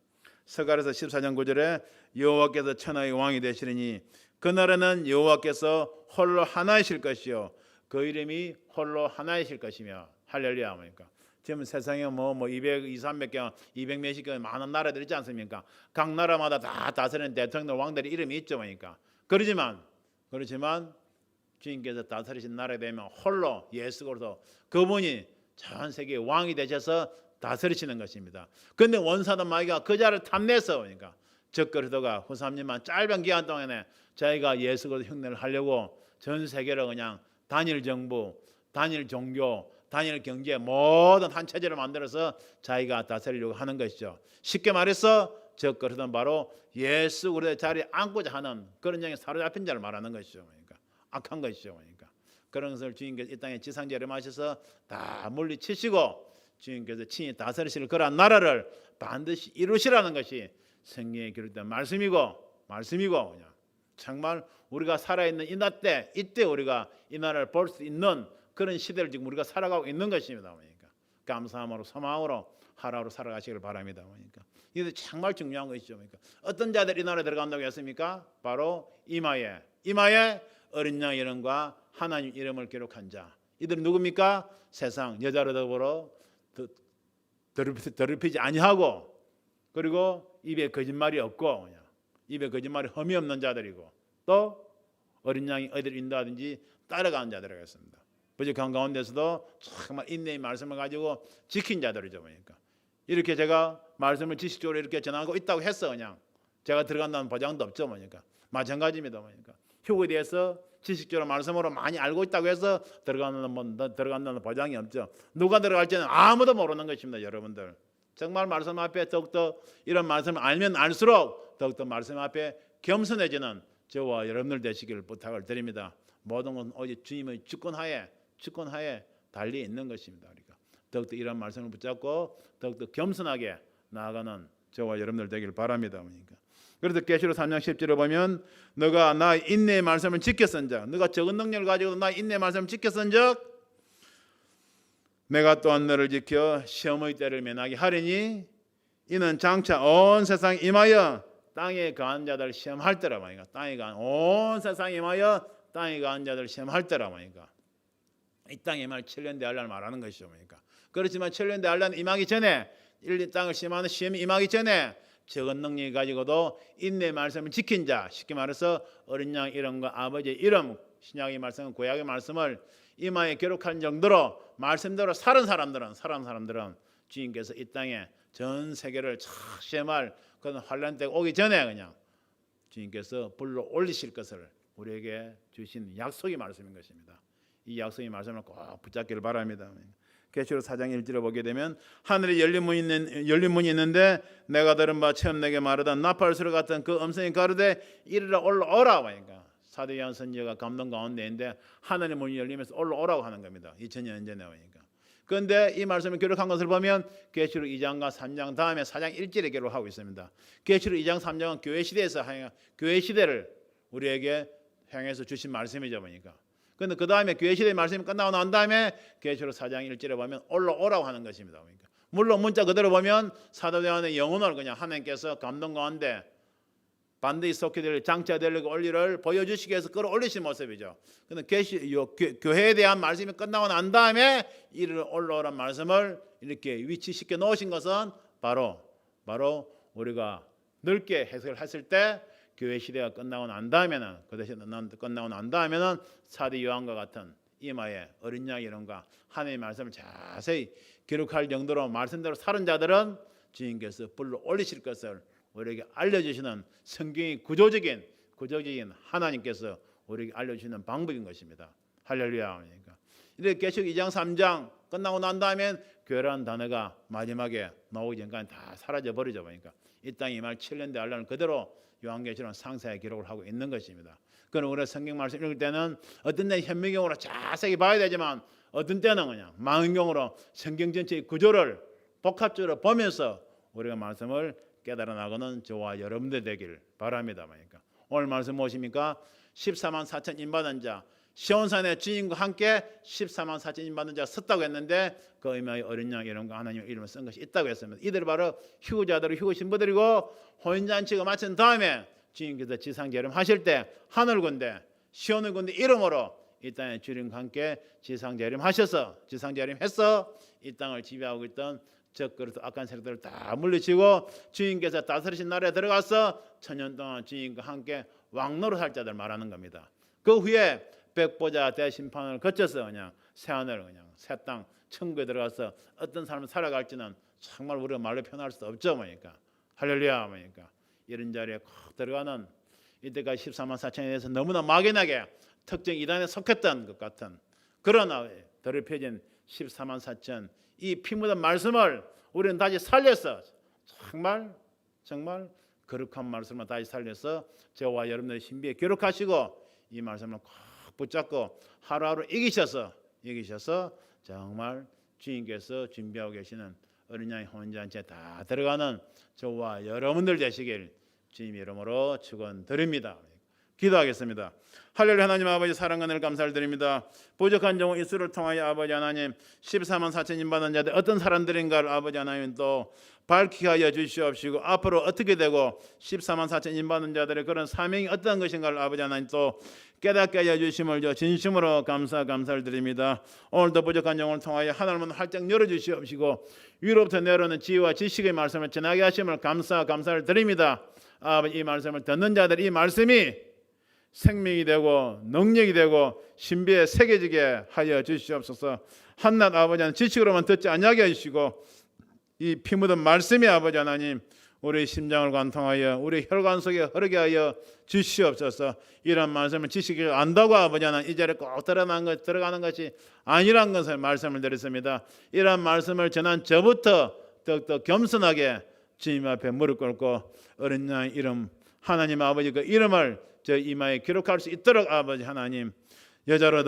스가랴서 14장 9절에 여호와께서 천하의 왕이 되시리니 그 나라는 여호와께서 홀로 하나이실 것이요 그 이름이 홀로 하나이실 것이며 할렐루야. 그러니까 지금 세상에 200, 300개, 200 몇십 개 많은 나라들 있지 않습니까? 각 나라마다 다 다스리는 대통령 왕들의 이름이 있죠. 그러니까 그렇지만 주님께서 다스리신 나라에 되면 홀로 예수 그리스도 그분이 전 세계의 왕이 되셔서 다스리시는 것입니다. 그런데 원사도 마귀가 그 자를 탐내서 그러니까 즉 그리스도가 후 3년만 짧은 기간 동안에 자기가 예수 그리스도 흉내를 하려고 전 세계를 그냥 단일 정부, 단일 종교, 단일 경제 모든 한 체제를 만들어서 자기가 다스리려고 하는 것이죠. 쉽게 말해서 즉 그리스도는 바로 예수 그리스도의 자리에 앉고자 하는 그런 영에 사로잡힌 자를 말하는 것이죠. 그러니까 악한 것이죠. 그러니까 그런 것을 주님께서 이 땅에 지상재림하셔서 다 물리치시고 주님께서 친히 다스리실 그런 나라를 반드시 이루시라는 것이 성경에 기록된 말씀이고 그냥 정말 우리가 살아있는 이때 우리가 이 나라를 볼 수 있는 그런 시대를 지금 우리가 살아가고 있는 것입니다. 그러니까 감사함으로 소망으로 하루하루 살아가시길 바랍니다. 그러니까 이게 정말 중요한 것이죠. 그러니까 어떤 자들이 이 나라에 들어간다고 했습니까? 바로 이마에 어린 양 이름과 하나님 이름을 기록한 자. 이들은 누굽니까? 세상 여자로 더불어 더럽히지 아니하고 그리고 입에 거짓말이 없고 그냥 입에 거짓말이 흠이 없는 자들이고 또 어린 양이 어디를 인도하든지 따라가는 자들이라고 했습니다. 부족한 가운데서도 정말 인내의 말씀을 가지고 지킨 자들이죠. 그러니까 이렇게 제가 말씀을 지식적으로 이렇게 전하고 있다고 했어. 그냥 제가 들어간다는 보장도 없죠. 그러니까 마찬가지입니다. 그러니까 휴거에 대해서 지식적으로 말씀으로 많이 알고 있다고 해서 들어간다는 보장이 없죠. 누가 들어갈지는 아무도 모르는 것입니다. 여러분들 정말 말씀 앞에 더욱더 이런 말씀을 알면 알수록 더욱더 말씀 앞에 겸손해지는 저와 여러분들 되시기를 부탁을 드립니다. 모든 것은 오직 주님의 주권하에 달리 있는 것입니다. 그러니까 더욱더 이런 말씀을 붙잡고 더욱더 겸손하게 나아가는 저와 여러분들 되길 바랍니다. 그러니까 그래서 계시록 3장 10절에 보면 너가 나의 인내의 말씀을 지켰은즉 너가 적은 능력을 가지고 나의 인내의 말씀을 지켰은즉 내가 또한 너를 지켜 시험의 때를 면하게 하리니 이는 장차 온 세상 임하여 땅에 거한 자들 시험할 때라 말이니까 땅에 거한 온 세상 임하여 땅에 거한 자들 시험할 때라 말이니까 이 땅에 말 7년 대환란을 말하는 것이죠. 그러니까 그렇지만 7년 대환란 임하기 전에 1년 땅을 시험하는 시험이 임하기 전에 적은 능력을 가지고도 인내의 말씀을 지킨 자 쉽게 말해서 어린 양 이름과 아버지의 이름 신약의 말씀 구약의 말씀을 이마에 기록한 정도로 말씀대로 사는 사람들은 주님께서 이 땅에 전 세계를 시험할 그런 환란 때가 오기 전에 그냥 주님께서 불러 올리실 것을 우리에게 주신 약속의 말씀인 것입니다. 이 약속의 말씀을 꼭 붙잡기를 바랍니다. 계시록 4장 1절에 보게 되면 하늘에 열린 문이 있는데 내가 들은 바 처음 내게 말하다 나팔소리 같은 그 음성이 가로되 이르라 올라오라. 그러니까 사도 요한 선지자가 감동 가운데 있는데 하늘의 문이 열리면서 올라오라고 하는 겁니다. 2000년 전에 오니까. 그런데 이 말씀을 기록한 것을 보면 계시록 2장과 3장 다음에 4장 1절에 기록하고 있습니다. 계시록 2장 3장은 교회 시대를 우리에게 향해서 주신 말씀이죠. 보니까. 그런데 그 다음에 교회 시대의 말씀이 끝나고 난 다음에 계시록 4장 1절에 보면 올라오라고 하는 것입니다. 그러니까 물론 문자 그대로 보면 사도 요한의 영혼을 그냥 하나님께서 감동 가운데 반드시 속히 될 장차될 원리를 보여주시기 위해서 끌어올리신 모습이죠. 그런데 교회에 대한 말씀이 끝나고 난 다음에 이를 올라오란 말씀을 이렇게 위치시켜 놓으신 것은 바로 우리가 넓게 해석을 했을 때 교회 시대가 끝나고 난 다음에는 그것이 끝나고 난 다음에는 사도 요한과 같은 이마에 어린 양 이름과 하나님의 말씀을 자세히 기록할 정도로 말씀대로 사는 자들은 주님께서 불러 올리실 것을 우리에게 알려주시는 성경의 구조적인 하나님께서 우리에게 알려주시는 방법인 것입니다. 할렐루야. 이렇게 계시록 2장 3장 끝나고 난 다음엔 교회라는 단어가 마지막에 나오기 전까지 다 사라져 버리죠. 보니까 이 땅이 이 말 7년 대하려는 그대로 요한계시록 상세하게 기록을 하고 있는 것입니다. 그럼 우리가 성경 말씀 읽을 때는 어떤 때는 현미경으로 자세히 봐야 되지만 어떤 때는 그냥 망원경으로 성경 전체의 구조를 복합적으로 보면서 우리가 말씀을 깨달아 나가는 저와 여러분들 되길 바랍니다. 그러니까 오늘 말씀 무엇입니까? 14만 4천 인받은 자, 시온산의 주인과 함께 14만 4천 인받은 자가 섰다고 했는데 그 의미의 어린 양 이름과 하나님의 이름을 쓴 것이 있다고 했습니다. 이들 바로 휴거자들을 휴거 신부들이고 혼인잔치가 마친 다음에 주님께서 지상재림하실 때 하늘 군대 시온의 군대 이름으로 이 땅에 주님과 함께 지상재림하셔서 지상재림해서 이 땅을 지배하고 있던 적그리스도 악한 세력들을 다 물리치고 주님께서 다스리신 나라에 들어가서 천년 동안 주님과 함께 왕노릇할 자들 말하는 겁니다. 그 후에 백보자 대심판을 거쳐서 그냥 새하늘 그냥 새 땅 천국에 들어가서 어떤 삶을 살아갈지는 정말 우리가 말로 표현할 수 없죠. 뭐니까 할렐루야. 뭐니까 이런 자리에 꼭 들어가는 이때까지 14만 4천에 대해서 너무나 막연하게 특정 이단에 속했던 것 같은 그러나 더럽혀진 14만 4천 이 피 묻은 말씀을 우리는 다시 살려서 정말 거룩한 말씀을 다시 살려서 저와 여러분들의 신비에 기록하시고 이 말씀을 꼭 붙잡고 하루하루 이기셔서 정말 주님께서 준비하고 계시는 어린 양의 혼인잔치에 다 들어가는 저와 여러분들 되시길 주님 이름으로 축원드립니다. 기도하겠습니다. 할렐루야. 하나님 아버지 사랑과 늘 감사를 드립니다. 부족한 종은 이수를 통하여 아버지 하나님 14만 4천 인받은 자들 어떤 사람들인가를 아버지 하나님 또 밝히게 하여 주시옵시고 앞으로 어떻게 되고 14만 4천 인받은 자들의 그런 사명이 어떤 것인가를 아버지 하나님 또 깨닫게 하여 주심을 진심으로 감사를 드립니다. 오늘도 부족한 영을 통하여 하늘문 활짝 열어주시옵시고 위로부터 내려오는 지혜와 지식의 말씀을 전하게 하심을 감사를 드립니다. 아버지 이 말씀을 듣는 자들 이 말씀이 생명이 되고 능력이 되고 신비에 새겨지게 하여 주시옵소서. 한낱 아버지 하나님 지식으로만 듣지 아니하게 해주시고 이 피 묻은 말씀이 아버지 하나님 우리 심장을 관통하여 우리 혈관 속에 흐르게 하여 주시옵소서. 이런 말씀을 지식을 안다고 아버지 하나님 이 자리에 꼭 들어가는 것이 아니란 것을 말씀을 드렸습니다. 이런 말씀을 전한 저부터 더욱더 겸손하게 주님 앞에 무릎 꿇고 어린 양 이름 하나님 아버지 그 이름을 저 이마에 기록할 수 있도록 아버지 하나님 여자로